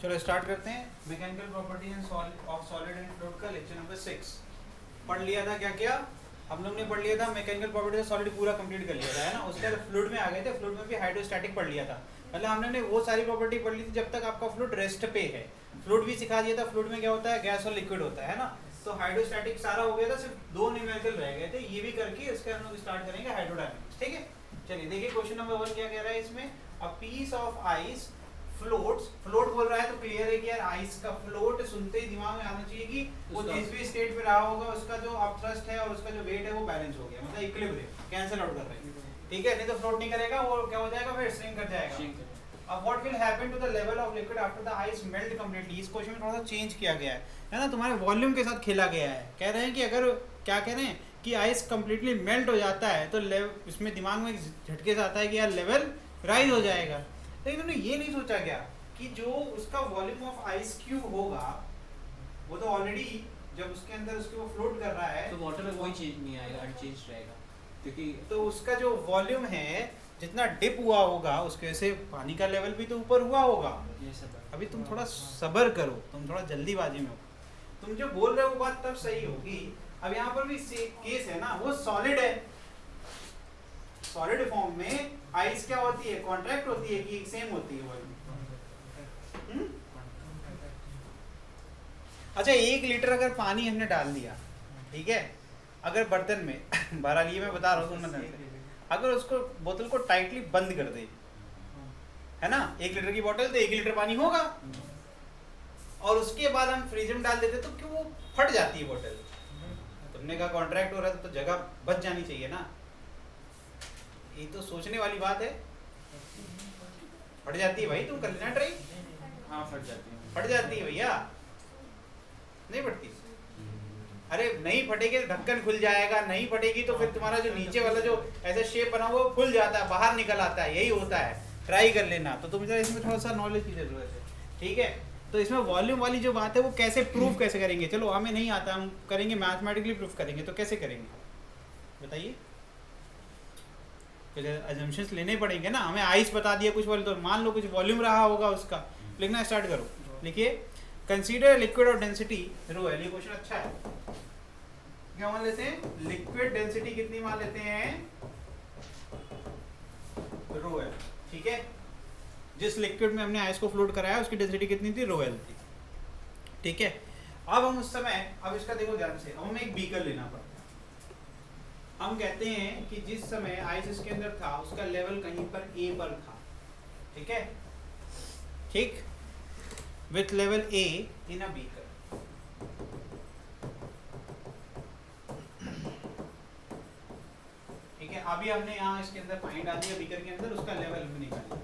चलो स्टार्ट करते हैं। Mechanical properties of solid and fluid का लेक्चर नंबर 6 पढ़ लिया था। क्या क्या हम लोग ने पढ़ लिया था? मैकेनिकल प्रॉपर्टीज ऑफ सॉलिड पूरा कंप्लीट कर लिया था, है ना। उसके बाद फ्लूइड में आ गए थे। फ्लूइड में भी हाइड्रोस्टैटिक पढ़ लिया था। मतलब हमने वो सारी प्रॉपर्टी पढ़ ली थी जब तक आपका फ्लूइड रेस्ट पे है। फ्लूइड भी सिखा दिया था। फ्लूइड में क्या होता है, गैस और लिक्विड होता है ना। तो हाइड्रोस्टैटिक सारा हो गया था, सिर्फ दो न्यूमेरिकल रह गए थे। ये भी करके इसके हम लोग स्टार्ट करेंगे हाइड्रोडायनामिक्स। ठीक है, चलिए देखिए क्वेश्चन नंबर 1 क्या कह रहा है इसमें। A piece of ice floats, float बोल रहा है तो क्लियर है कि यार आइस का फ्लोट सुनते ही दिमाग में आना चाहिए कि वो जिस भी स्टेट पे रहा होगा उसका जो अपथ्रस्ट है और उसका जो वेट है वो बैलेंस हो गया, मतलब इक्विलिब्रियम, कैंसिल आउट कर रहे हैं। ठीक है, नहीं तो फ्लोट नहीं करेगा, वो क्या हो जाएगा, फिर श्रिंक कर जाएगा। अब what will happen to the level of liquid after the ice melt completely. इस क्वेश्चन में थोड़ा सा चेंज किया गया है ना, तुम्हारे वॉल्यूम के साथ खेला गया है। कह रहे हैं कि अगर क्या कह रहे हैं कि आइस कंप्लीटली मेल्ट हो जाता है तो इसमें दिमाग में झटके से आता है कि यार लेवल राइज हो जाएगा। लेकिन उन्होंने ये नहीं सोचा गया कि जो उसका वॉल्यूम ऑफ आइस क्यूब होगा वो तो ऑलरेडी जब उसके अंदर उसके वो फ्लोट कर रहा है तो वाटर में कोई चेंज नहीं आएगा, अनचेंज रहेगा, क्योंकि तो उसका जो वॉल्यूम है जितना डिप हुआ होगा उसके से पानी का लेवल भी तो ऊपर हुआ होगा। ये सब अभी तुम थोड़ा सब्र करो, तुम थोड़ा जल्दीबाजी में हो। तुम जो बोल रहे हो वो बात तब सही होगी। अब यहाँ पर भी केस है ना, वो सॉलिड है। सॉलिड फॉर्म में आइस क्या होती है, कॉन्ट्रैक्ट होती है कि सेम होती है वॉल्यूम। अच्छा, 1 लीटर अगर पानी हमने डाल दिया, ठीक है, अगर बर्तन में बहरहाल ये मैं बता रहा हूँ तुम, अगर उसको बोतल को टाइटली बंद कर दे, है ना, 1 लीटर की बोतल तो 1 लीटर पानी होगा, और उसके बाद हम फ्रिज में डाल देते तो क्यों वो फट जाती है बोतल। तुमने कहा कॉन्ट्रैक्ट हो रहा है तो जगह बच जानी चाहिए ना। ये तो सोचने वाली बात है। फट जाती है भाई, तुम कर लेना ट्राई। हाँ फट जाती है, फट जाती है भैया, नहीं फटती। अरे नहीं फटेगी तो ढक्कन खुल जाएगा, नहीं फटेगी तो फिर तुम्हारा जो नीचे वाला जो ऐसा शेप बना हुआ वो खुल जाता है, बाहर निकल आता है, यही होता है। ट्राई कर लेना। तो तुम्हें इसमें थोड़ा सा नॉलेज की जरूरत है, ठीक है। तो इसमें वॉल्यूम वाली जो बात है वो कैसे प्रूव कैसे करेंगे, चलो हमें नहीं आता, हम करेंगे मैथमेटिकली प्रूफ करेंगे। तो कैसे करेंगे बताइए। कुछ अजम्पशंस लेने पड़ेंगे ना। हमें आइस बता दिया कुछ वॉल्यूम, तो मान लो कुछ वॉल्यूम रहा होगा उसका। लिखना स्टार्ट करो, लिखिए consider liquid of density rho है। ये क्वेश्चन अच्छा है। क्या मान लेते हैं, लिक्विड डेंसिटी कितनी मान लेते हैं, रो एल, ठीक है। जिस लिक्विड में हमने आइस को फ्लोट कराया उसकी डेंसिटी कितनी थी, रो एल थी, ठीक है। अब हम उस समय, अब इसका देखो ध्यान से, अब हमें एक बीकर लेना पड़ता है। हम कहते हैं कि जिस समय आइस इसके अंदर था उसका लेवल कहीं पर ए पर था, ठीक है, ठीक, with level A in a beaker। ठीक है, अभी हमने यहाँ इसके अंदर पानी डाल दिया बीकर के अंदर, उसका लेवल भी निकाल।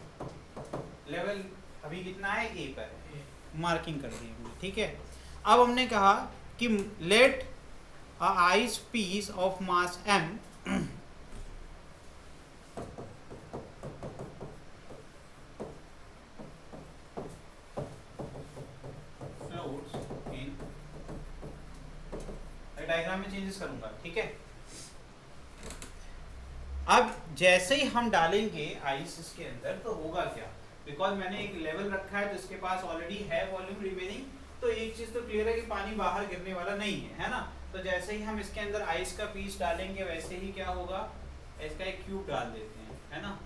लेवल अभी कितना है, A पर है, मार्किंग कर दी हमने, ठीक है। अब हमने कहा कि let a ice piece of mass m diagram में चेंजेस करूंगा, ठीक है। अब जैसे ही हम डालेंगे आइस इसके अंदर तो होगा क्या, बिकॉज मैंने एक लेवल रखा है तो इसके पास ऑलरेडी है वॉल्यूम रिमेनिंग। तो एक चीज तो क्लियर है कि पानी बाहर गिरने वाला नहीं है ना। तो जैसे ही हम इसके अंदर आइस का पीस डालेंगे वैसे ही क्या होगा, इसका एक क्यूब डाल देते हैं, है ना।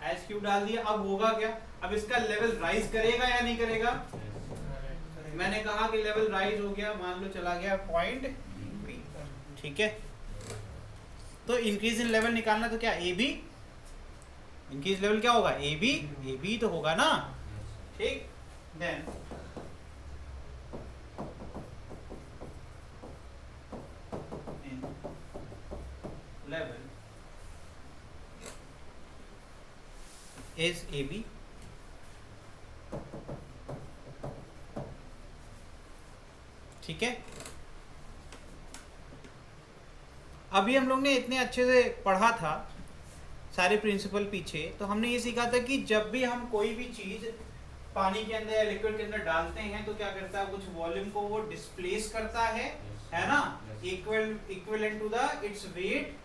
आइस क्यूब डाल दिया, अब होगा क्या, अब इसका लेवल राइज करेगा या नहीं करेगा। मैंने कहा कि लेवल राइज हो गया, मान लो चला गया पॉइंट बी, ठीक है। तो इंक्रीज इन लेवल निकालना तो क्या, ए बी, इंक्रीज लेवल क्या होगा, ए बी तो होगा ना, ठीक। Then level is A B, ठीक है। अभी हम लोग ने इतने अच्छे से पढ़ा था सारे प्रिंसिपल पीछे, तो हमने ये सीखा था कि जब भी हम कोई भी चीज पानी के अंदर या लिक्विड के अंदर डालते हैं तो क्या करता है, कुछ वॉल्यूम को वो डिस्प्लेस करता है ना, equivalent to the its weight.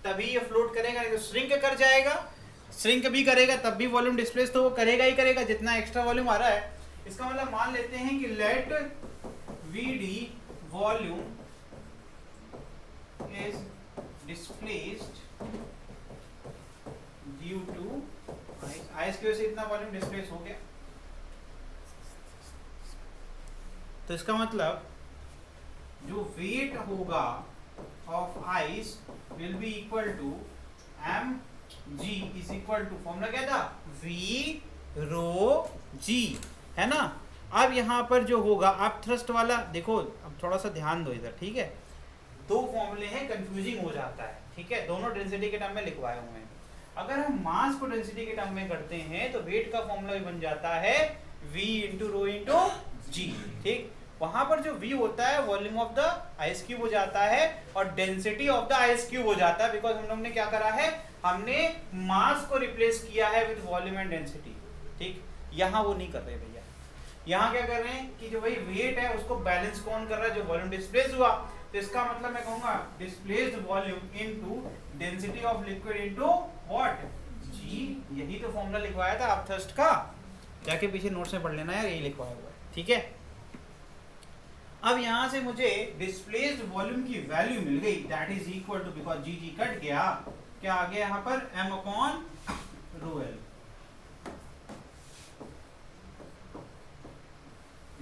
तभी ये फ्लोट करेगा, नहीं तो श्रिंक कर जाएगा। श्रिंक भी करेगा तब भी वॉल्यूम डिस्प्लेस तो वो करेगा ही करेगा जितना एक्स्ट्रा वॉल्यूम आ रहा है। इसका मतलब मान लेते हैं कि let VD volume is displaced due to ice की वजह से इतना वॉल्यूम डिस्प्लेस हो गया। तो इसका मतलब जो वेट होगा of ice will be equal to M G is equal to, formula क्या था, वी रो जी, है ना। अब यहाँ पर जो होगा, आप थ्रस्ट वाला देखो, अब थोड़ा सा ध्यान दो इधर, ठीक है। दो फॉर्मूले हैं, कंफ्यूजिंग हो जाता है, ठीक है। दोनों डेंसिटी के टर्म में लिखवाए हुए हैं। अगर हम मास को डेंसिटी के टर्म में करते हैं तो वेट का फॉर्मूला भी बन जाता है v इंटू रो इंटू जी, ठीक। वहां पर जो v होता है volume of the ice cube हो जाता है और density of the ice cube हो जाता है, बिकॉज हम लोग ने क्या करा है, हमने मास को रिप्लेस किया है विद वॉल्यूम एंड डेंसिटी, ठीक। यहाँ वो नहीं कर रहे भैया, यहाँ क्या कर रहे हैं कि जो भाई वेट है उसको बैलेंस कौन कर रहा है, जो वॉल्यूम डिस्प्लेस हुआ। तो इसका मतलब मैं कहूंगा displaced volume into density of liquid into what, जी। यही तो फॉर्मूला लिखवाया था आप थर्स्ट का, जाके पीछे नोट्स में पढ़ लेना यार, यही लिखवाया हुआ है, ठीक है। अब यहाँ से मुझे डिस्प्लेस्ड वॉल्यूम की वैल्यू मिल गई, that is equal to, because G G cut गया, क्या आ गया यहाँ पर, m upon rho L.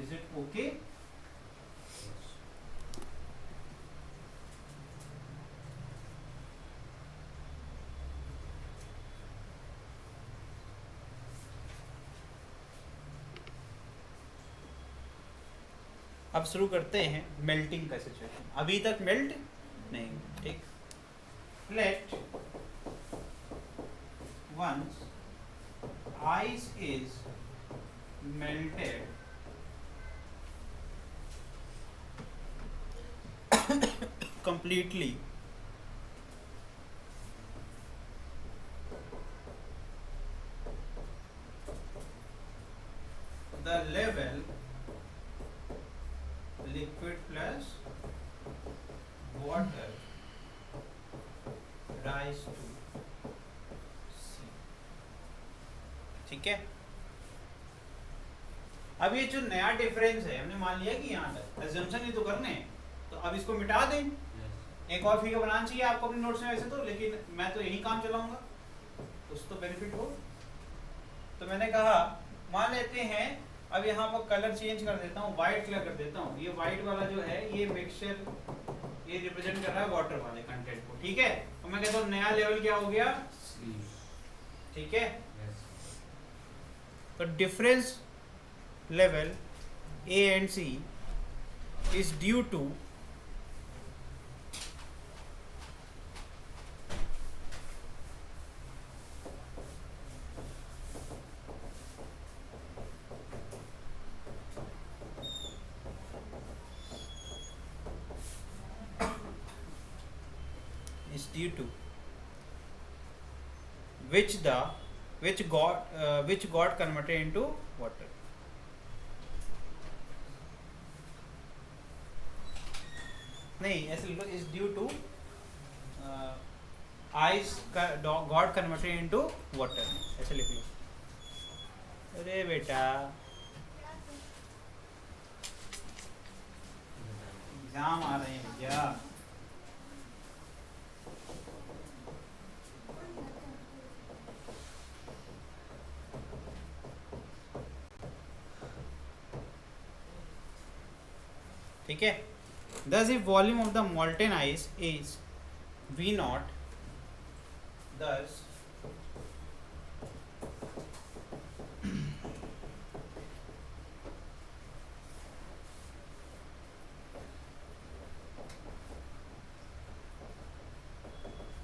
Is it okay? अब शुरू करते हैं मेल्टिंग का सिचुएशन। अभी तक मेल्ट नहीं, ठीक। Let once ice is melted completely, the level liquid plus water rise to C, ठीक है। अब ये जो नया डिफरेंस है, हमने मान लिया कि यहाँ तक अजम्पशन ही तो करने हैं, तो अब इसको मिटा दें। एक और फिगर बनाना चाहिए आपको अपने नोट्स में वैसे तो, लेकिन मैं तो यही काम चलाऊंगा, कुछ तो बेनिफिट हो। तो मैंने कहा मान लेते हैं, अब यहाँ पर कलर चेंज कर देता हूँ, व्हाइट कलर कर देता हूँ। ये व्हाइट वाला जो है ये मिक्सचर, ये रिप्रेजेंट कर रहा है वाटर वाले कंटेंट को, ठीक है। और मैं कहता हूँ नया लेवल क्या हो गया, ठीक है। तो difference level A and C is due to which got converted into water. नहीं, ऐसे लिखो, is due to ice got converted into water, ऐसे लिख लो। अरे बेटा एग्जाम आ रहे हैं भैया। ठीक है। Thus if volume of the molten ice is V naught, thus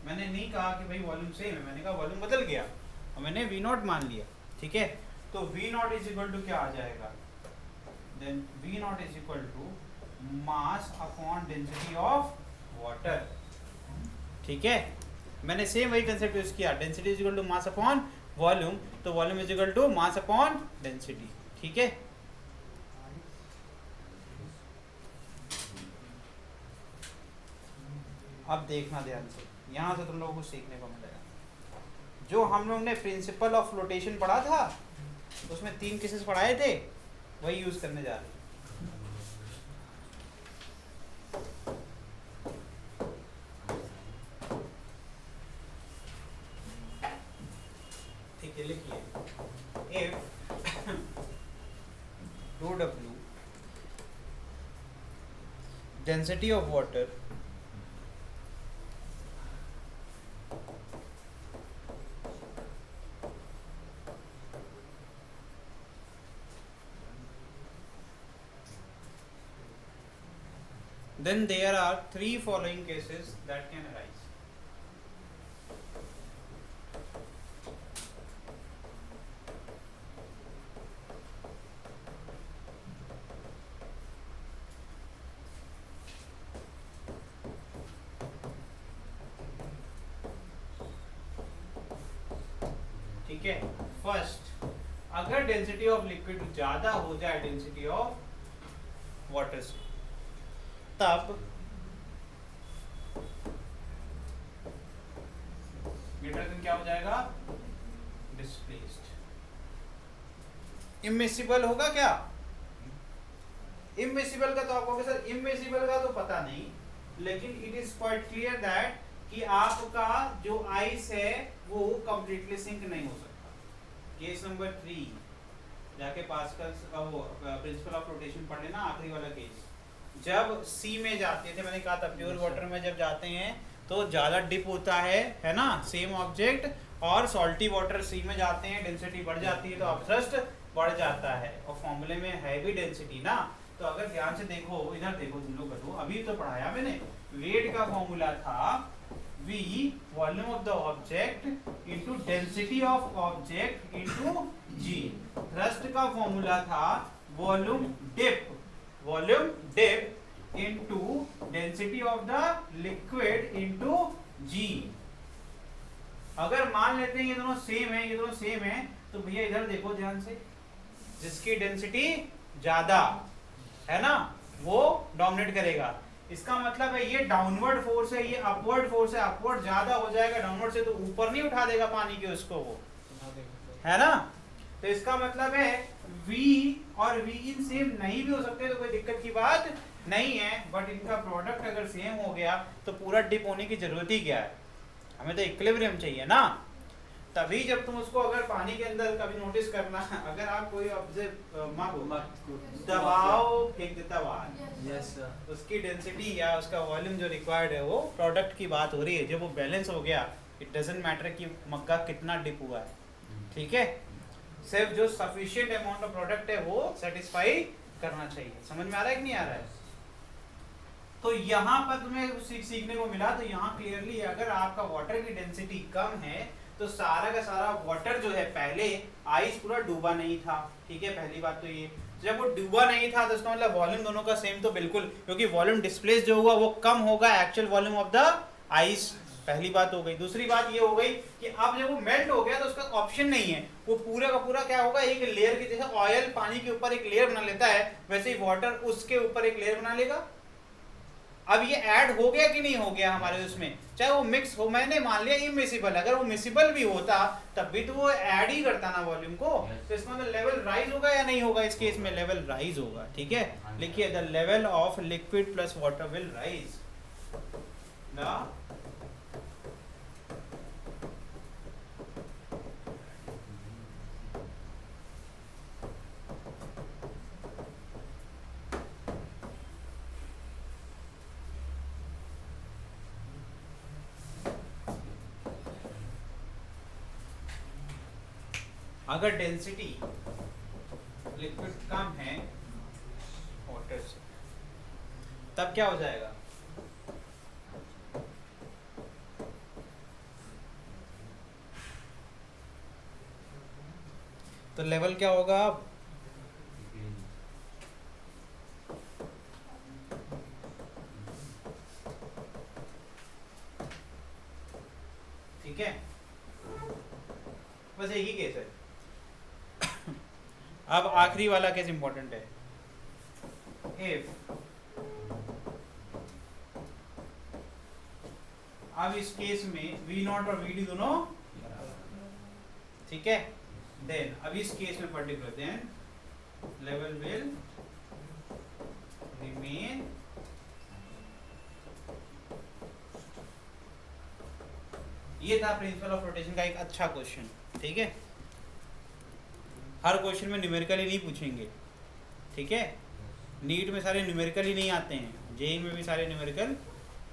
मैंने नहीं कहा कि भाई वॉल्यूम सेम है, मैंने कहा वॉल्यूम बदल गया और मैंने V naught मान लिया, ठीक है। तो V naught is equal to क्या आ जाएगा, then V naught is equal to mass upon density of water, ठीक है। मैंने सेम वही कंसेप्ट यूज किया, density is equal to mass upon volume, तो volume is equal to mass upon density, ठीक है। अब देखना ध्यान से, यहां से तुम लोगों को सीखने को मिलेगा। जो हम लोग ने प्रिंसिपल ऑफ फ्लोटेशन पढ़ा था उसमें 3 केसेस पढ़ाए थे, वही यूज करने जा रहे हैं। ठीक है, लिखिए if rho W density of water then there are 3 following cases that can arise. ठीक है, फर्स्ट, अगर डेंसिटी ऑफ लिक्विड ज्यादा हो जाए डेंसिटी ऑफ वाटर से, तब डिटर्जेंट क्या हो जाएगा? डिस्प्लेस्ड। इमिसिबल होगा क्या? इमिसिबल का तो आप कहोगे सर इमिसिबल का तो पता नहीं, लेकिन it is quite clear that कि आपका जो आइस है वो कंप्लीटली सिंक नहीं हो सकता। केस नंबर 3 जाके पास्कल वो प्रिंसिपल ऑफ फ्लोटेशन पढ़ लेना, आखिरी वाला केस। जब सी में जाते थे, मैंने कहा था प्योर वाटर में जब जाते हैं तो ज़्यादा डिप होता है ना, सेम ऑब्जेक्ट, और सॉल्टी वाटर सी में जाते हैं डेंसिटी बढ़ जाती है तो अपथ्रस्ट बढ़ जाता है, और फॉर्मूले में है भी डेंसिटी ना। तो अगर ध्यान से देखो, इधर देखो तुम लोग करो, अभी तो पढ़ाया मैंने, वेट का फॉर्मूला था V volume of the object into density of object into G। Thrust का फॉर्मूला था volume dip into density of the liquid into G। अगर मान लेते हैं ये दोनों सेम है, ये दोनों सेम है, तो भैया इधर देखो ध्यान से, जिसकी डेंसिटी ज्यादा है ना वो डोमिनेट करेगा। इसका मतलब है ये डाउनवर्ड फोर्स है, ये अपवर्ड फोर्स है, अपवर्ड ज्यादा हो जाएगा डाउनवर्ड से तो ऊपर नहीं उठा देगा पानी के उसको, वो है ना। तो इसका मतलब है V और V इन सेम नहीं भी हो सकते तो कोई दिक्कत की बात नहीं है, बट इनका प्रोडक्ट अगर सेम हो गया तो पूरा डिप होने की जरूरत ही क्या है, हमें तो इक्विलिब्रियम चाहिए ना। तभी जब तुम उसको अगर पानी के अंदर कभी नोटिस करना, अगर आप कोई दबाव फेंक देता बाहर, उसकी डेंसिटी या उसका वॉल्यूम जो रिक्वायर्ड है वो प्रोडक्ट की बात हो रही है, जब वो बैलेंस हो गया इट डजंट मैटर कि मग्गा कितना डिप हुआ है, ठीक है, सिर्फ जो सफिशिएंट अमाउंट ऑफ प्रोडक्ट है वो सेटिस्फाई करना चाहिए। समझ में आ रहा है कि नहीं आ रहा है? तो यहाँ पर तुम्हें सीखने को मिला, तो यहाँ क्लियरली अगर आपका वाटर की डेंसिटी कम है तो सारा का सारा वाटर जो है, पहले आइस पूरा डूबा नहीं था, ठीक है, पहली बात तो ये, जब वो डूबा नहीं था तो उसका मतलब वॉल्यूम दोनों का सेम तो बिल्कुल, क्योंकि वॉल्यूम डिस्प्लेस जो हुआ वो कम होगा actual volume of the ice, पहली बात हो गई। दूसरी बात ये हो गई कि अब जब वो मेल्ट हो गया तो उसका ऑप्शन नहीं है, वो पूरा का पूरा क्या होगा, एक लेयर की जैसे ऑयल पानी के ऊपर एक लेयर बना लेता है वैसे ही वाटर उसके ऊपर एक लेयर बना लेगा। अब ये ऐड हो गया कि नहीं हो गया हमारे उसमें, चाहे वो मिक्स हो, मैंने मान लिया इमिसिबल, अगर वो मिसिबल भी होता तब भी तो वो ऐड ही करता ना वॉल्यूम को, तो इसका मतलब लेवल राइज होगा या नहीं होगा, इस केस में लेवल राइज होगा, ठीक है। लिखिए the level of liquid plus water will rise, अगर डेंसिटी लिक्विड कम है वाटर से तब क्या हो जाएगा, तो लेवल क्या होगा, ठीक है, बस एक ही केस है। अब आखिरी वाला केस इंपॉर्टेंट है, इफ, अब इस केस में V0 और VD दोनों ठीक है, देन अब इस केस में particular then level will remain ये था प्रिंसिपल ऑफ रोटेशन का एक अच्छा क्वेश्चन। ठीक है, हर क्वेश्चन में न्यूमेरिकल ही नहीं पूछेंगे, ठीक है, नीट में सारे न्यूमेरिकल ही नहीं आते हैं, जेई में भी सारे न्यूमेरिकल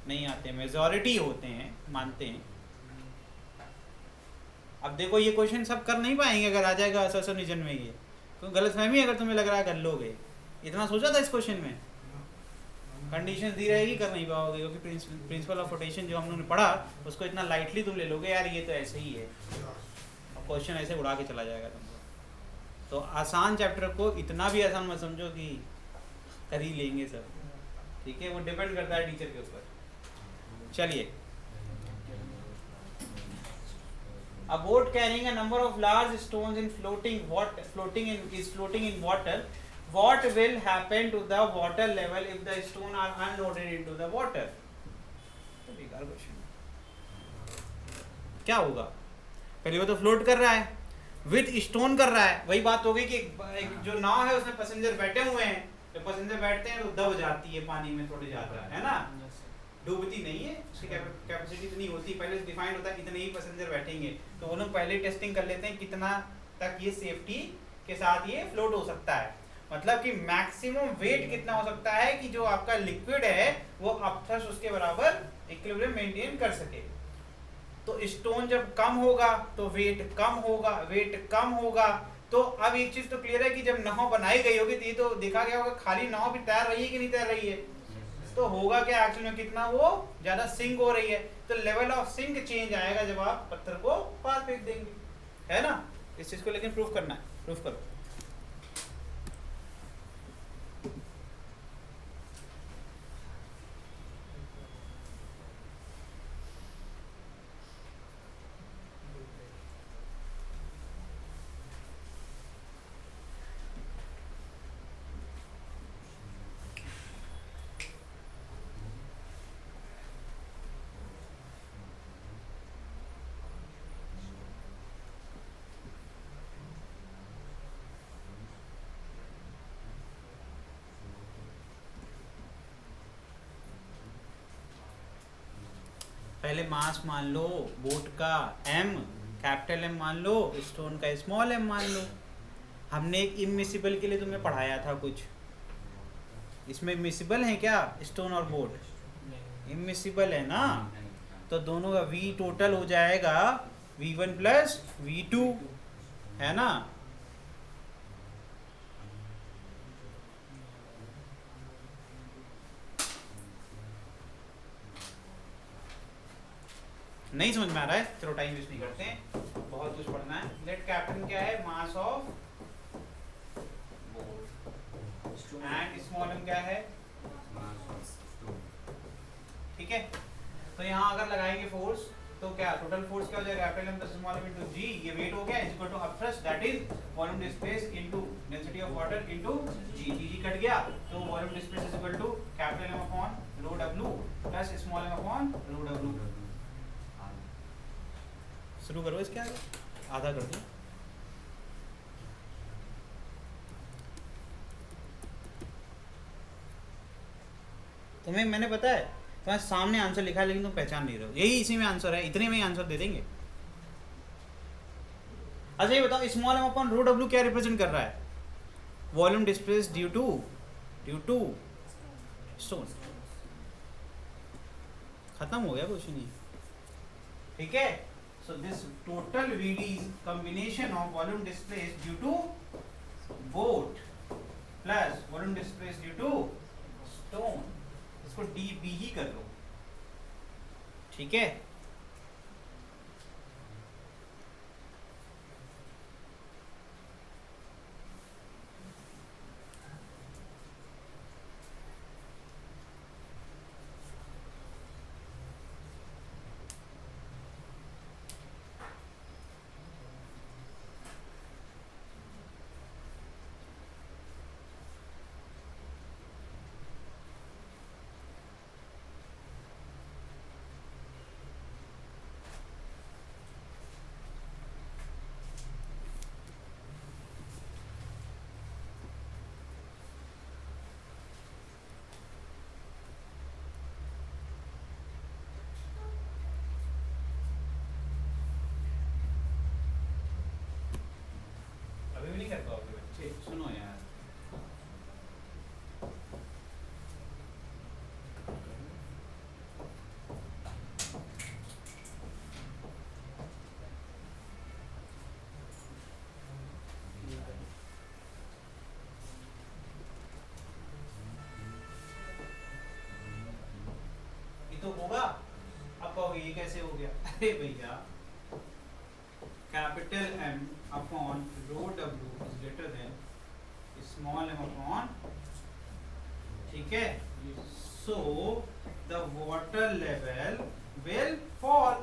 नहीं आते हैं, मेजॉरिटी होते हैं, मानते हैं। अब देखो ये क्वेश्चन सब कर नहीं पाएंगे अगर आ जाएगा असोसिएशन में, ये तो गलतफहमी अगर तुम्हें लग रहा है कर लोगे, इतना सोचा था इस क्वेश्चन में, कंडीशन दी रहेगी कर नहीं पाओगे, क्योंकि प्रिंसिपल ऑफ रोटेशन जो हम लोगों ने पढ़ा उसको इतना लाइटली तुम ले लोगे, यार ये तो ऐसे ही है, और क्वेश्चन ऐसे उड़ा के चला जाएगा तुमको। तो आसान चैप्टर को इतना भी आसान मत समझो कि कर ही लेंगे सब, ठीक है, वो डिपेंड करता है टीचर के ऊपर। चलिए, a boat carrying a number of large stones in floating in water, what will happen to the water level if the stone are unloaded into the water? तो बेकार क्वेश्चन, क्या होगा? पहले वो तो फ्लोट कर रहा है, विथ स्टोन कर रहा है, वही बात हो गई कि एक जो नाव है उसमें पैसेंजर बैठे हुए हैं, जब पैसेंजर बैठते हैं तो दब जाती है पानी में थोड़ी ज्यादा, है ना, डूबती नहीं है, उसकी कैपेसिटी इतनी होती है, पहले डिफाइंड होता है इतने ही पैसेंजर बैठेंगे, तो वो लोग पहले टेस्टिंग कर लेते हैं कितना तक ये सेफ्टी के साथ ये फ्लोट हो सकता है, मतलब कि मैक्सिमम वेट कितना हो सकता है कि जो आपका लिक्विड है वो अपथ्रस्ट उसके बराबर इक्विलिब्रियम मेंटेन कर सके। तो स्टोन जब कम होगा तो वेट कम होगा, वेट कम होगा, तो अब एक चीज तो क्लियर है कि जब नाव बनाई गई होगी तो ये तो देखा गया होगा खाली नाव भी तैर रही है कि नहीं तैर रही है, तो होगा क्या एक्चुअली में, कितना वो ज्यादा सिंक हो रही है, तो लेवल ऑफ सिंक चेंज आएगा जब आप पत्थर को पार फेंक देंगे, है ना। इस चीज को लेकिन प्रूफ करना है, प्रूफ करो। पहले मास मान लो बोट का m, कैपिटल M मान लो, स्टोन का स्मॉल m मान लो। हमने एक इमिसिबल के लिए तुम्हें पढ़ाया था कुछ, इसमें मिसिबल है क्या स्टोन और बोट? इमिसिबल है ना, तो दोनों का v टोटल हो जाएगा v1 प्लस v2, है ना। नहीं समझ में आ रहा है, चलो टाइम वेस्ट नहीं करते हैं, बहुत कुछ पढ़ना है। लेट कैप्टन क्या है, mass of boat, and small m क्या है, ठीक है। तो यहाँ अगर लगाएंगे फोर्स तो क्या टोटल फोर्स क्या हो जाएगा, capital M plus small m into g, ये वेट हो गया, is equal to upthrust that is volume displace into density of water into g, g cut गया, तो volume displace is equal to capital M upon row w plus small m upon row w। शुरू करो, इसके आगे आधा कर दो। तुम्हें मैंने पता है तुम्हारे सामने आंसर लिखा है लेकिन तुम पहचान नहीं रहे हो, यही इसी में आंसर है, इतने में ही आंसर दे देंगे। अच्छा ये बताओ स्मॉल m अपॉन रो w क्या रिप्रेजेंट कर रहा है, volume displace due to stone. खत्म हो गया क्वेश्चन ये, ठीक है। So this total VD is combination of volume displaced due to boat plus volume displaced due to stone, इसको dB ही कर लो, ठीक है। अरे भैया capital M upon row W is greater than small m upon, ठीक है, so the water level will fall.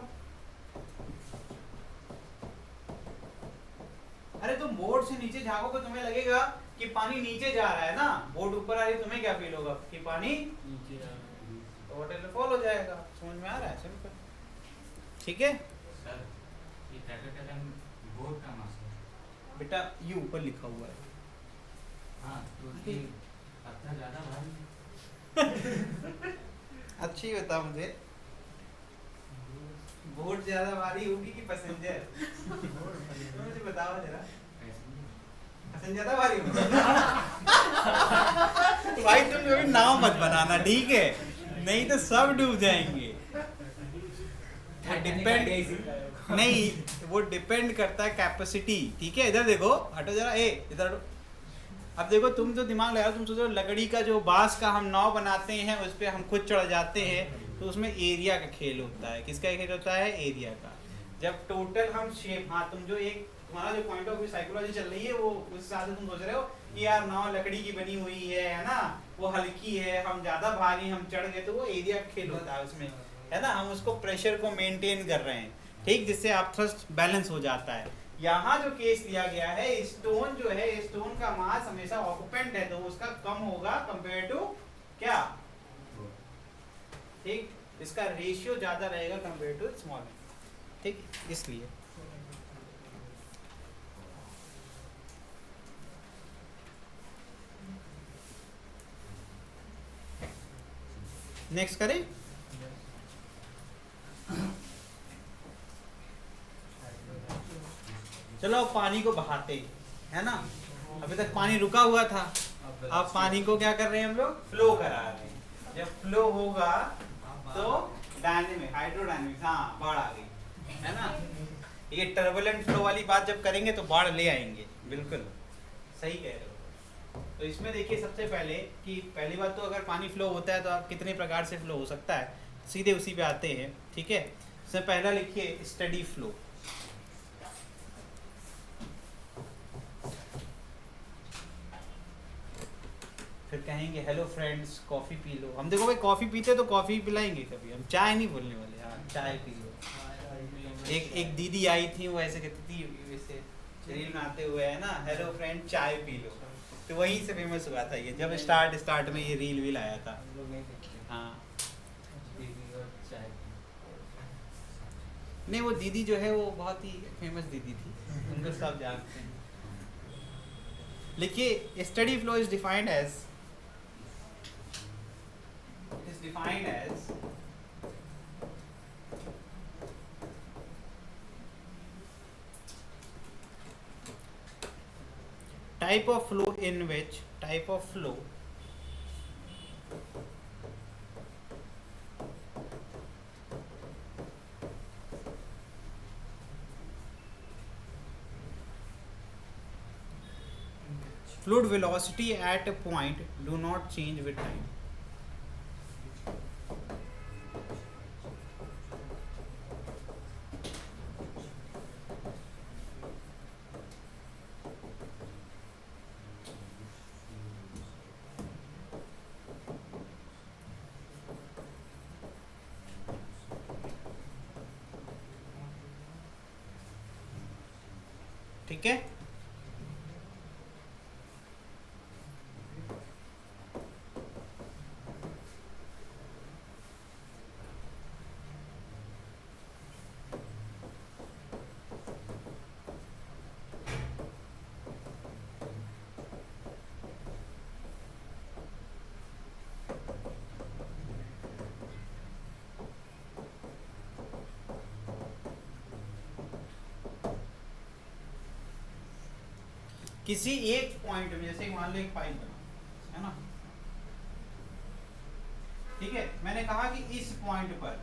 अरे तुम बोर्ड से नीचे झांकोगे तुम्हें लगेगा कि पानी नीचे जा रहा है ना, बोर्ड ऊपर आ रही है, तुम्हें क्या फील होगा कि पानी नीचे जा रहा है। तो वाटर लेवल फॉल हो जाएगा। समझ में आ रहा है? सिंपल, ठीक है सर ये कैपिटल एम बोर्ड का मास है। बेटा, ये ऊपर लिखा हुआ है। हाँ तो ये पत्थर ज़्यादा भारी है। अच्छी बता मुझे, बोर्ड ज्यादा भारी होगी कि पैसेंजर? मुझे बताओ जरा, पैसेंजर ज्यादा भारी होगी? भाई तुम कभी नाव मत बनाना, ठीक है, नहीं तो सब डूब जाएंगे। डिपेंड नहीं, वो डिपेंड करता है कैपेसिटी, ठीक है। इधर देखो, हटो जरा, इधर हटो। अब देखो, तुम जो दिमाग लगा, तुम सोचो लकड़ी का जो बांस का हम नाव बनाते हैं, उस पर हम खुद चढ़ जाते हैं, तो उसमें एरिया का खेल होता है। किसका खेल होता है? एरिया का। जब टोटल हम शेप, हाँ तुम जो एक तुम्हारा जो पॉइंट ऑफ व्यू साइकोलॉजी चल रही है, वो उस हिसाब से तुम सोच रहे हो कि यार नाव लकड़ी की बनी हुई है ना, वो हल्की है, हम ज्यादा भारी, हम चढ़ गए, तो वो एरिया का खेल होता है उसमें, है ना। हम उसको प्रेशर को मेंटेन कर रहे हैं, ठीक, जिससे आप थ्रस्ट बैलेंस हो जाता है। यहाँ जो केस लिया गया है, स्टोन जो है, स्टोन का मास हमेशा ऑक्यूपेंट है, तो उसका कम होगा कंपेयर टू क्या, ठीक, इसका रेशियो ज्यादा रहेगा कंपेयर टू स्मॉल, ठीक, इसलिए। नेक्स्ट करें। चलो अब पानी को बहाते है ना, अभी तक पानी रुका हुआ था, अब पानी को क्या कर रहे हैं हम लोग? फ्लो करा रहे हैं। जब फ्लो होगा तो डायनेमिक, हाइड्रोडायनेमिक्स, हाँ बाढ़ आ गई, है ना। ये टर्बुलेंट फ्लो वाली बात जब करेंगे तो बाढ़ ले आएंगे, बिल्कुल सही कह रहे हो। तो इसमें देखिए, सबसे पहले कि पहली बात तो अगर पानी फ्लो होता है तो आप कितने प्रकार से फ्लो हो सकता है, सीधे उसी पे आते हैं, ठीक है। सबसे पहला लिखिए स्टडी फ्लो। फिर कहेंगे hello friends coffee P low. हम देखो भाई, कॉफ़ी पीते तो कॉफ़ी पिलाएंगे कभी, हम चाय नहीं बोलने वाले, हाँ चाय पी लो। एक दीदी आई थी, वो ऐसे कहती थी, वैसे रील में आते हुए, है ना, हेलो फ्रेंड चाय पी लो, तो वहीं से फेमस हुआ था ये, जब स्टार्ट में ये रील वील आया था। हाँ नहीं, वो दीदी जो है वो बहुत ही फेमस दीदी थी, उनको सब जानते हैं। लिखिए steady flow is defined as, type of flow in which type of flow fluid velocity at a point do not change with time. ठीक है, किसी एक पॉइंट में, जैसे मान लो एक पाइप बना है ना, ठीक है, मैंने कहा कि इस पॉइंट पर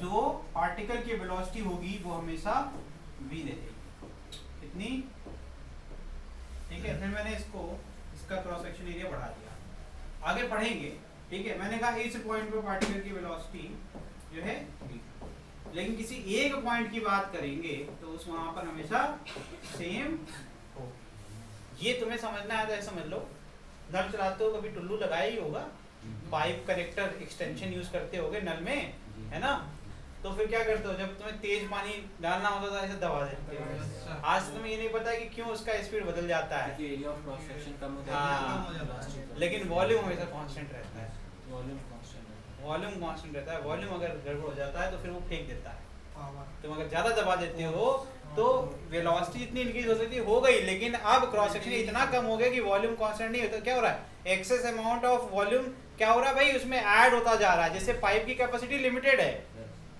जो पार्टिकल की वेलोसिटी होगी वो हमेशा v रहेगी, कितनी, ठीक है। फिर मैंने इसका क्रॉस सेक्शन एरिया बढ़ा दिया, आगे पढ़ेंगे, ठीक है। मैंने कहा इस पॉइंट पर पार्टिकल की वेलोसिटी जो है v, लेकिन किसी एक पॉइंट की बात करेंगे तो उस वहां पर हमेशा सेम हो। ये तुम्हें समझना है तो ऐसा समझ लो, नल चलाते हो कभी टुल्लू लगाया ही होगा, पाइप कनेक्टर एक्सटेंशन यूज करते होगे नल में, है ना? तो फिर क्या करते हो जब तुम्हें तेज पानी डालना होता था ऐसे दबा देते हो। आज तुम्हें ये नहीं पता कि क्यों उसका स्पीड बदल जाता है, क्योंकि एरिया ऑफ क्रॉस सेक्शन कम हो हाँ, जाता है, लेकिन वॉल्यूम हमेशा कांस्टेंट रहता है। वॉल्यूम कांस्टेंट है। वॉल्यूम कांस्टेंट रहता है। वॉल्यूम अगर गड़बड़ हो जाता है तो फिर वो फेंक देता है। तुम अगर ज्यादा दबा देते हो तो वेलोसिटी इतनी इंक्रीज हो सकती हो गई, लेकिन अब क्रॉस सेक्शन इतना कम हो गया कि वॉल्यूम कांस्टेंट नहीं होता। क्या हो रहा है, एक्सेस अमाउंट ऑफ वॉल्यूम क्या हो रहा है भाई, उसमें ऐड होता जा रहा है। जैसे पाइप की कैपेसिटी लिमिटेड है,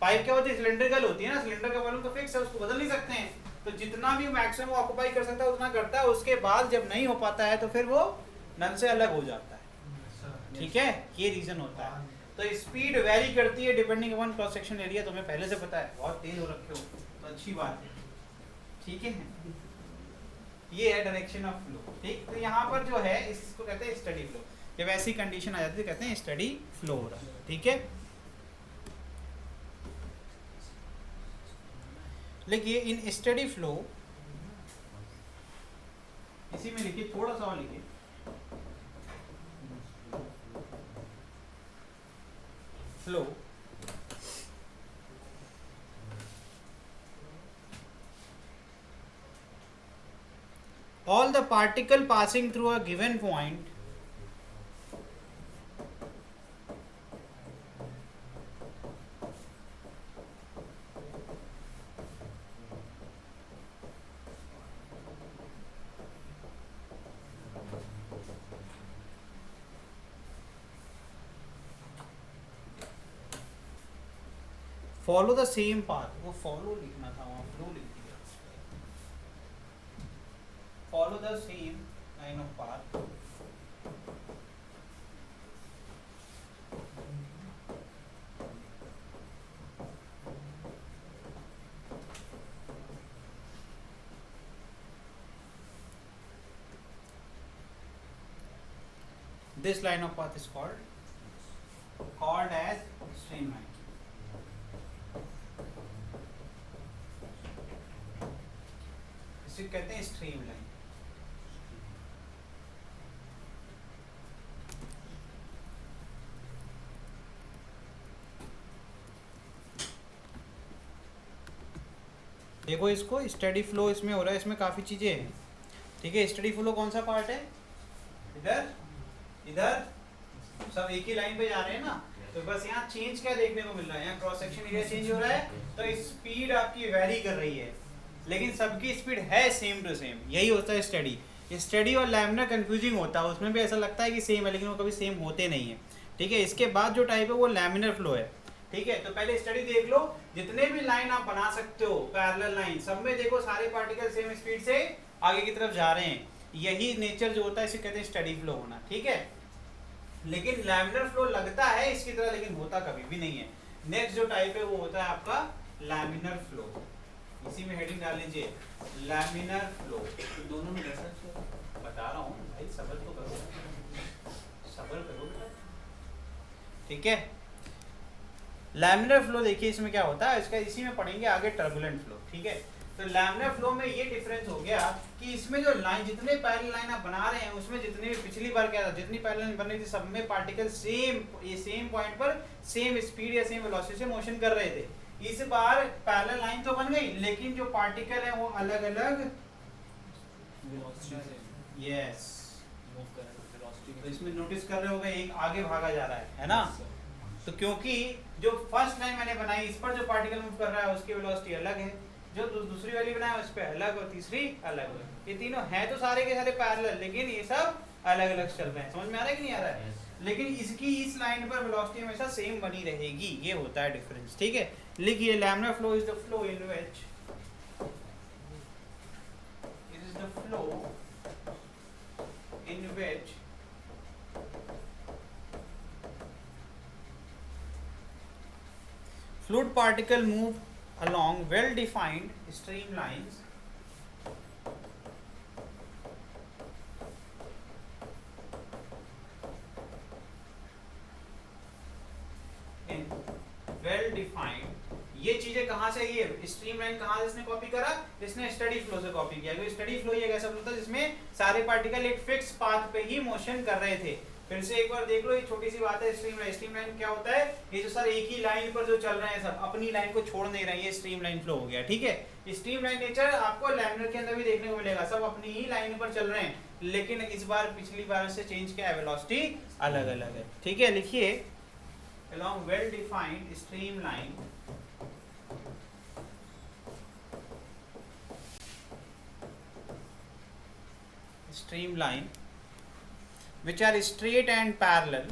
पाइप क्या होती है, सिलेंड्रिकल होती है ना, सिलेंडर का वॉल्यूम तो फिक्स है, उसको बदल नहीं सकते हैं। तो जितना भी मैक्सिमम ऑक्यूपाई कर सकता है उतना करता है, उसके बाद जब नहीं हो पाता है तो फिर वो नल से अलग हो जाता है। ठीक है, ये रीजन होता है। तो स्पीड वेरी करती है depending upon cross section area. तुम्हें पहले से पता है, बहुत तेज हो रखे हो तो अच्छी बात है। ठीक है, ये है डायरेक्शन ऑफ फ्लो। ठीक, तो यहाँ पर जो है इसको कहते हैं स्टडी फ्लो। जब ऐसी कंडीशन आ जाती है तो कहते हैं स्टडी फ्लो हो रहा है। ठीक है, लिखिए इन स्टडी फ्लो, इसी में लिखिए, थोड़ा सा और लिखिए, flow all the particle passing through a given point follow the same path। वो follow लिखना था, वहाँ flow लिख दिया। follow the same line of path this line of path is called as streamline। इसे कहते हैं स्ट्रीमलाइन। देखो इसको, स्टडी फ्लो इसमें हो रहा है, इसमें काफी चीजें हैं। ठीक है, स्टडी फ्लो कौन सा पार्ट है, इधर इधर सब एक ही लाइन पे जा रहे हैं ना, तो बस यहाँ चेंज क्या देखने को मिल रहा है, यहाँ क्रॉस सेक्शन एरिया चेंज हो रहा है, तो स्पीड आपकी वेरी कर रही है, लेकिन सबकी स्पीड है सेम टू सेम। यही होता है स्टडी। स्टडी और लैमिनर कंफ्यूजिंग होता है, उसमें भी ऐसा लगता है कि सेम है, लेकिन वो कभी सेम होते नहीं है। ठीक है, इसके बाद जो टाइप है वो लैमिनर फ्लो है। ठीक है, तो पहले स्टडी देख लो, जितने भी लाइन आप बना सकते हो पैरेलल लाइन, सब में देखो सारे पार्टिकल सेम स्पीड से आगे की तरफ जा रहे हैं। यही नेचर जो होता है इसे कहते हैं स्टडी फ्लो होना। ठीक है, लेकिन लैमिनर फ्लो लगता है इसकी तरह, लेकिन होता कभी भी नहीं है। नेक्स्ट जो टाइप है वो होता है आपका लैमिनर फ्लो। इसी में हेडिंग डाल लीजिए, लैमिनर फ्लो। दोनों में डिफरेंस बता रहा हूँ भाई, सब्र तो करो, सब्र करो बेटा। ठीक है, लैमिनर फ्लो देखिए इसमें क्या होता है, इसका इसी में पढ़ेंगे आगे टर्बुलेंट फ्लो। ठीक है, तो लैमिनर फ्लो में ये डिफरेंस हो गया कि इसमें जो लाइन, जितने पैरेलल लाइन आप बना रहे हैं उसमें जितने भी पिछली बार क्या था, जितनी पैरेलल लाइन बन रही थी सब में पार्टिकल सेम, ये सेम पॉइंट पर सेम स्पीड या सेम वेलोसिटी से मोशन कर रहे थे। इस बार पैरेलल लाइन तो बन गई, लेकिन जो पार्टिकल है वो अलग अलग वेलोसिटी से यस मूव कर रहे हैं, वेलोसिटी तो इसमें नोटिस कर रहे होगे एक आगे भागा जा रहा है ना। तो क्योंकि जो फर्स्ट लाइन मैंने बनाई इस पर जो पार्टिकल मूव कर रहा है उसकी वेलोसिटी अलग है, जो दूसरी वाली बनाई उस पर अलग और तीसरी अलग है। ये तीनों हैं तो सारे के सारे पैरेलल, लेकिन ये सब अलग अलग चल रहे हैं। समझ में आ रहा है कि नहीं आ रहा है? लेकिन इसकी इस लाइन पर वेलोसिटी हमेशा सेम बनी रहेगी, ये होता है डिफरेंस। ठीक है, लिखिए laminar flow is the flow in which fluid particle move along well defined streamlines in well defined ये चीजें कहाँ से, ये स्ट्रीम लाइन कहाँ से इसने कॉपी करा, इसने स्टडी फ्लो से कॉपी किया। क्योंकि स्टडी फ्लो ये कैसा होता है जिसमें सारे पार्टिकल एक फिक्स पाथ पे ही मोशन कर रहे थे। फिर से एक बार देख लो, ये छोटी सी बात है। स्ट्रीम लाइन क्या होता है, ये जो सर एक ही लाइन पर जो चल रहे हैं सब अपनी लाइन को छोड़ नहीं रहे हैं, ये स्ट्रीम लाइन फ्लो हो गया। ठीक है, स्ट्रीम लाइन नेचर आपको लैमिनर के अंदर भी देखने को मिलेगा, सब अपनी ही लाइन पर चल रहे हैं, लेकिन इस बार पिछली बार से चेंज किया है, वेलोसिटी अलग अलग है। ठीक है, लिखिए along well defined streamline which are straight and parallel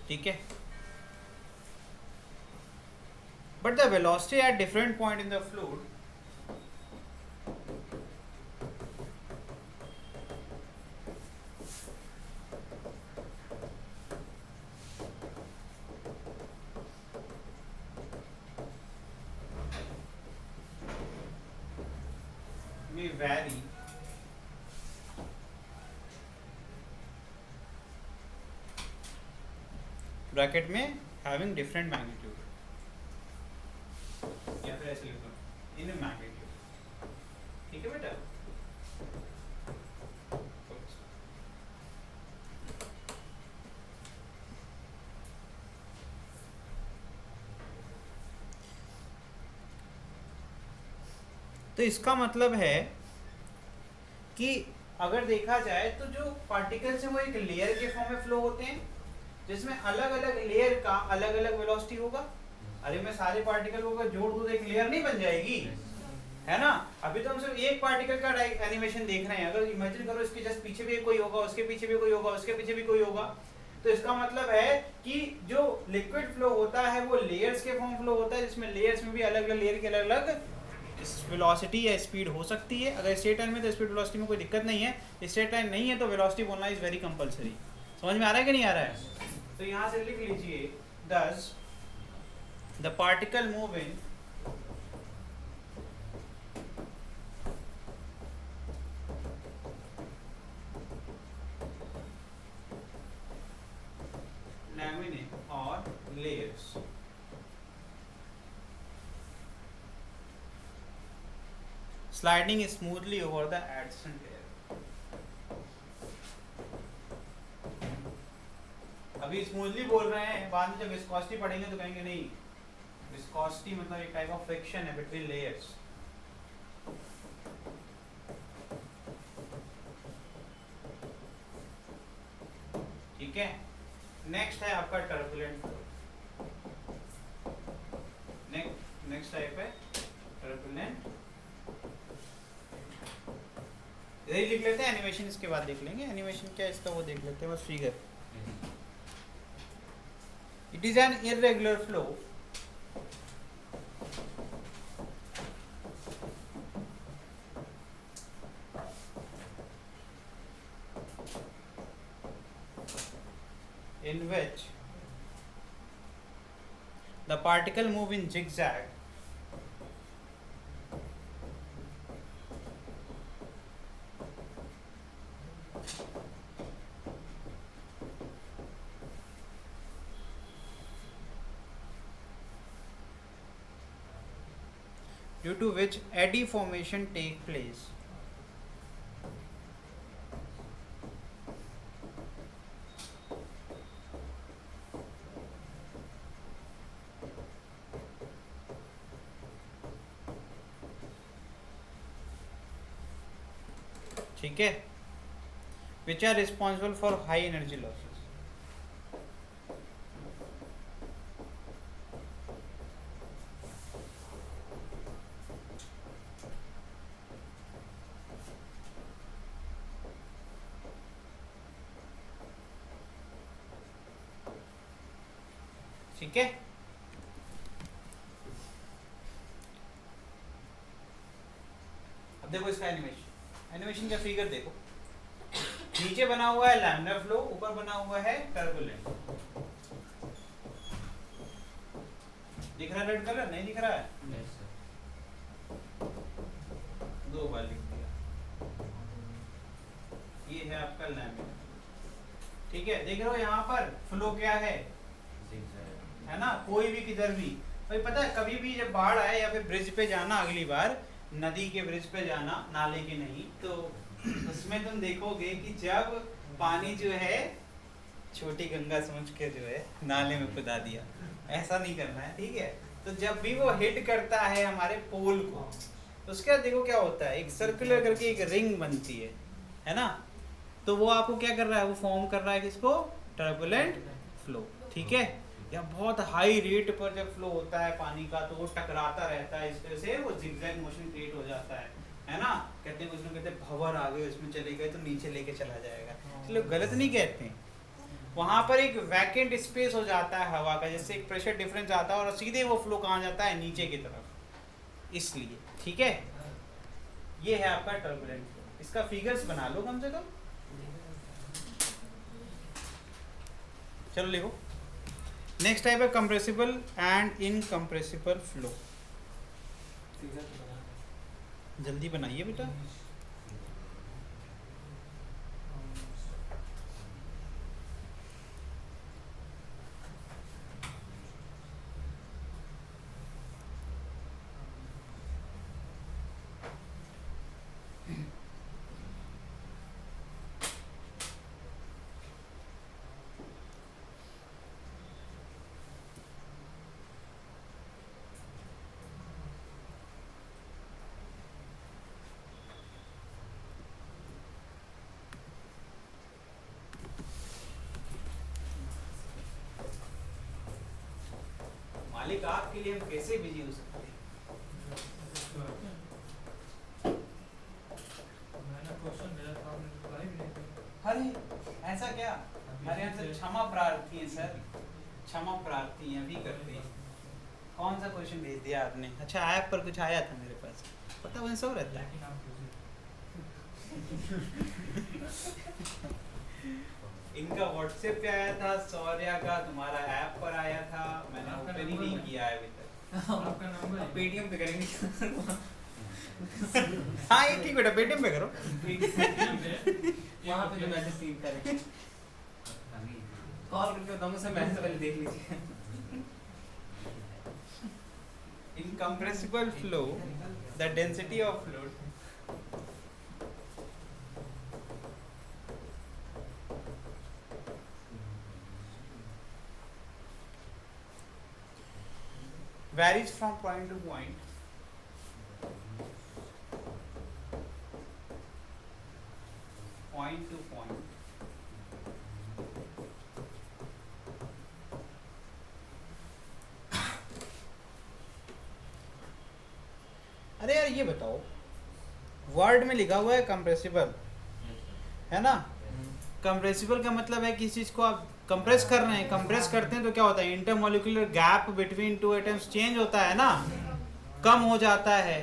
ठीक है, but the velocity at different point in the fluid may vary bracket में having different magnitude, या फिर ऐसे लिख दो इन मैग्नीट्यूड। ठीक है बेटा, तो इसका मतलब है कि अगर देखा जाए तो जो पार्टिकल्स हैं वो एक लेयर के फॉर्म में फ्लो होते हैं, जिसमें अलग अलग लेयर का अलग अलग वेलोसिटी होगा। अरे मैं सारे पार्टिकल को अगर जोड़ दूं तो एक लेयर नहीं बन जाएगी, है ना। अभी तो हम सिर्फ एक पार्टिकल का एनिमेशन देख रहे हैं, अगर इमेजिन करो इसके जस्ट पीछे भी कोई होगा, उसके पीछे भी कोई होगा, उसके पीछे भी कोई होगा, तो इसका मतलब है कि जो लिक्विड फ्लो होता है वो लेयर्स के फॉर्म फ्लो होता है, जिसमें लेयर्स में भी अलग अलग लेयर के अलग अलग वेलोसिटी या स्पीड हो सकती है। अगर स्ट्रेट लाइन में तो स्पीड वेलोसिटी में कोई दिक्कत नहीं है, स्ट्रेट लाइन नहीं है तो वेलोसिटी बोलना इज वेरी कंपलसरी। समझ में आ रहा है कि नहीं आ रहा है? तो यहाँ से लिख लीजिए thus the particle moving laminae or layers sliding smoothly over the adjacent layer। अभी स्मूथली बोल रहे हैं, बाद में जब विस्कोसिटी पढ़ेंगे तो कहेंगे नहीं, विस्कोसिटी मतलब एक टाइप ऑफ फ्रिक्शन है बिटवीन लेयर्स। ठीक है, नेक्स्ट है आपका टर्बुलेंट फ्लो। नेक्स्ट टाइप है टर्बुलेंट, यही लिख लेते हैं, एनिमेशन इसके बाद देख लेंगे। एनिमेशन क्या है इसका वो देख लेते हैं, बस figure. It is an irregular flow in which the particle move in zigzag due to which eddy formation take place। ठीक है, which are responsible for high energy losses। ठीक है, अब देखो इसका एनिमेशन का फिगर देखो। नीचे बना हुआ है लैमिनर फ्लो, ऊपर बना हुआ है टर्बुलेंट। दिख रहा है रेड कलर? नहीं दिख रहा है? 2 बार लिख दिया। ये है आपका लैमिना, ठीक है। देख रहे हो यहाँ पर फ्लो क्या है ना, कोई भी किधर भी। भाई पता है कभी भी जब बाढ़ आए या फिर ब्रिज पे जाना, अगली बार नदी के ब्रिज पे जाना, नाले के नहीं, तो उसमें तुम देखोगे कि जब पानी जो है छोटी गंगा समझ के जो है नाले में कुदा दिया, ऐसा नहीं करना है, ठीक है। तो जब भी वो हिट करता है हमारे पोल को, तो उसके बाद देखो क्या होता है, एक सर्कुलर करके एक रिंग बनती है ना। तो वो आपको क्या कर रहा है, वो फॉर्म कर रहा है किसको, टर्बुलेंट फ्लो, ठीक है। या बहुत हाई रेट पर जब फ्लो होता है पानी का, तो वो टकराता रहता है, इस तरह से वो जिगजैग मोशन क्रिएट हो जाता है ना। कहते हैं कुछ लोग कहते हैं भंवर आ गए, उसमें चले गए तो नीचे लेके चला जाएगा, इसलिए गलत नहीं कहते हैं। वहां पर एक वैकेंट स्पेस हो जाता है हवा का, जैसे एक प्रेशर डिफरेंस आता है और सीधे वो फ्लो कहाँ जाता है, नीचे की तरफ, इसलिए, ठीक है। ये है आपका टर्बुलेंट फ्लो, इसका फिगर्स बना लो कम से कम। चलो लिखो। नेक्स्ट टाइप है कंप्रेसिबल एंड इनकम्प्रेसिबल फ्लो। जल्दी बनाइए बेटा। मालिक आपके लिए हम कैसे बिजी हो सकते हैं। अरे ऐसा क्या, हमारे यहाँ से क्षमा प्रार्थी है सर, क्षमा प्रार्थी है, अभी करते हैं। कौन सा क्वेश्चन भेज दिया आपने? अच्छा ऐप पर कुछ आया था मेरे पास, पता वही सब रहता है। इनका व्हाट्सएप पे आया था, सौर्या का तुम्हारा ऐप पर आया था, मैंने ओपन ही नहीं किया है अभी तक। आपका नंबर पेटीएम पे करेंगे। हाँ ये ठीक बेटा, पेटीएम पे करो। वहाँ पे जो मैसेज सीन करें, कॉल करके बताऊँ, मुझसे मैसेज पहले देख लीजिए। In compressible flow, the density of fluid varies from point to point. Point to point. अरे यार ये बताओ, वर्ड में लिखा हुआ है कंप्रेसिबल, है ना। कंप्रेसिबल का मतलब है किसी चीज को आप कंप्रेस कर रहे हैं, कंप्रेस करते हैं तो क्या होता है, intermolecular gap between two atoms change होता है ना, कम हो जाता है।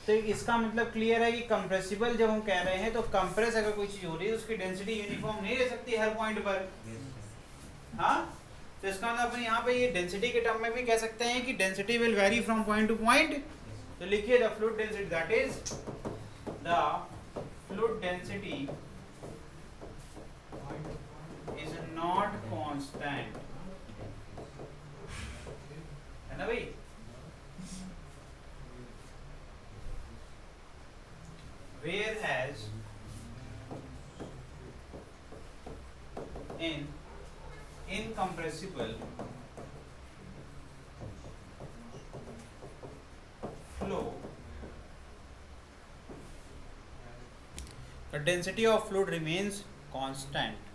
तो इसका मतलब क्लियर है कि कंप्रेसिबल जब हम कह रहे हैं, तो कंप्रेस अगर कोई चीज हो रही है तो उसकी डेंसिटी यूनिफॉर्म नहीं रह सकती हर पॉइंट पर। हाँ, तो इसका मतलब अपन यहाँ पे ये डेंसिटी के टर्म में भी कह सकते हैं कि density will very from point two point. तो लिखिए the fluid density, that is the fluid density is not constant, है ना भाई। Whereas in incompressible flow, the density of fluid remains constant.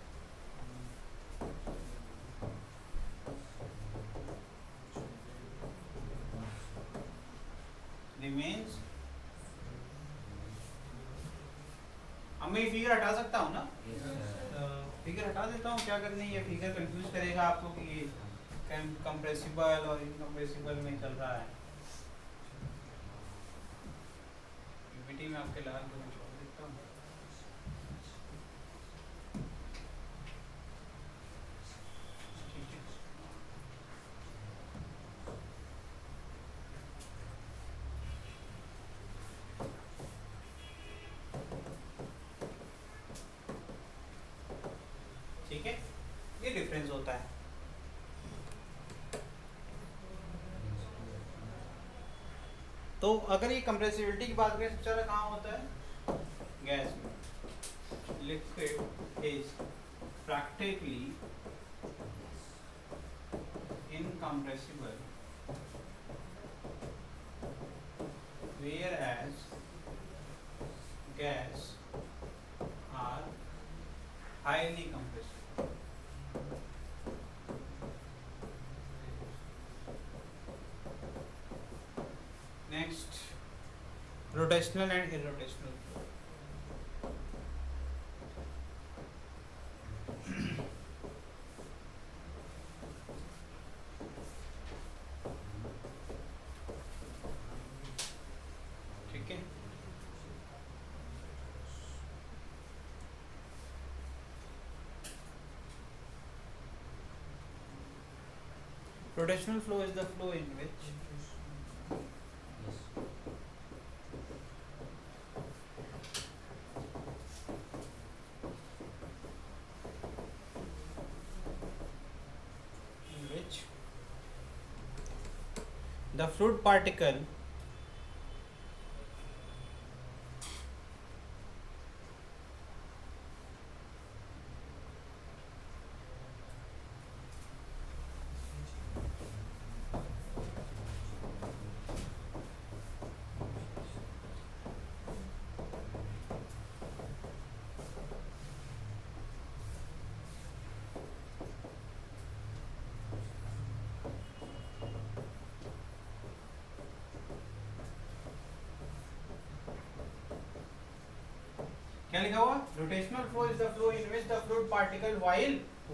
Remains। अब मैं ये फिगर हटा सकता हूँ ना, फिगर हटा देता हूँ, क्या करनी है, फिगर कंफ्यूज करेगा आपको कि कंप्रेसिबल और इनकम्प्रेसिबल में चल रहा है। पीपीटी में आपके लाल को मैं छोड़ देता हूँ। डिफरेंस होता है। तो अगर ये कंप्रेसिबिलिटी की बात करें सबसे ज़्यादा कहाँ होता है? गैस में। Liquid is practically incompressible whereas gas are highly compressible. Next, rotational and irrotational flow. ठीक है, rotational flow is the flow in which the fluid particle क्या लिखा हुआ? Rotational flow is the flow in which the fluid particle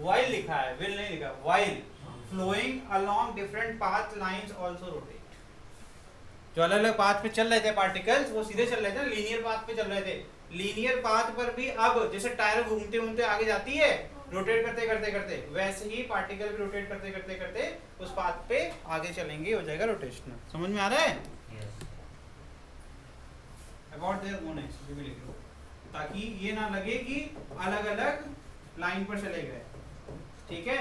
while लिखा है, will नहीं लिखा, while flowing along different path lines also rotate। जो अलग अलग पाथ पे चल रहे थे पार्टिकल्स वो सीधे चल रहे थे, लीनियर पाथ पे चल रहे थे। लीनियर पाथ पर भी अब जैसे टायर घूमते घूमते आगे जाती है रोटेट करते करते करते, वैसे ही पार्टिकल भी रोटेट करते करते करते उस पाथ पे आगे चलेंगे, हो जाएगा रोटेशनल। समझ में आ रहा है? अबाउट देयर ओन एक्सिस भी लिख लो ताकि ये ना लगे कि अलग अलग लाइन पर चले गए। ठीक है,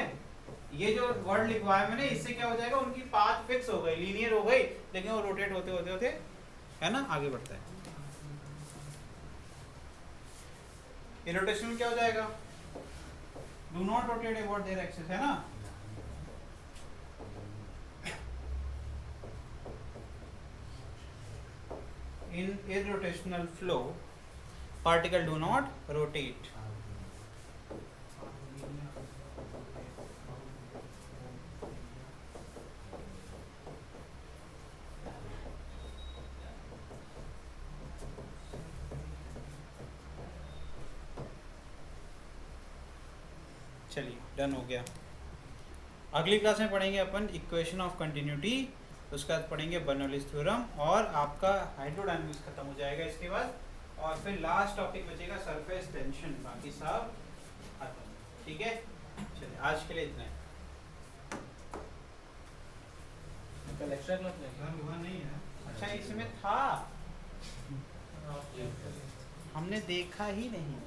ये जो वर्ड लिखवाया मैंने इससे क्या हो जाएगा, उनकी पाथ फिक्स हो गई, लीनियर हो गई, लेकिन वो रोटेट होते होते होते है ना आगे बढ़ता है। इरोटेशन में क्या हो जाएगा? Do not rotate about their axis, है ना। इन irrotational flow particle do not rotate। चलिए डन हो गया। अगली क्लास में पढ़ेंगे अपन इक्वेशन ऑफ कंटिन्यूटी, उसके बाद पढ़ेंगे बर्नौलीज थ्योरम और आपका हाइड्रोडायनामिक्स खत्म हो जाएगा इसके बाद, और फिर लास्ट टॉपिक बचेगा सरफेस टेंशन, बाकी सब खत्म। ठीक है, चलिए आज के लिए इतना है। कल एक्स्ट्रा क्लास लेंगे। नहीं है, अच्छा इसमें था, हमने देखा ही नहीं।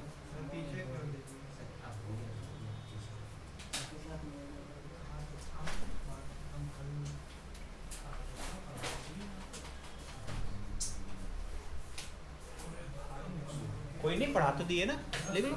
कोई नहीं, पढ़ा तो दिए ना, लिख लो।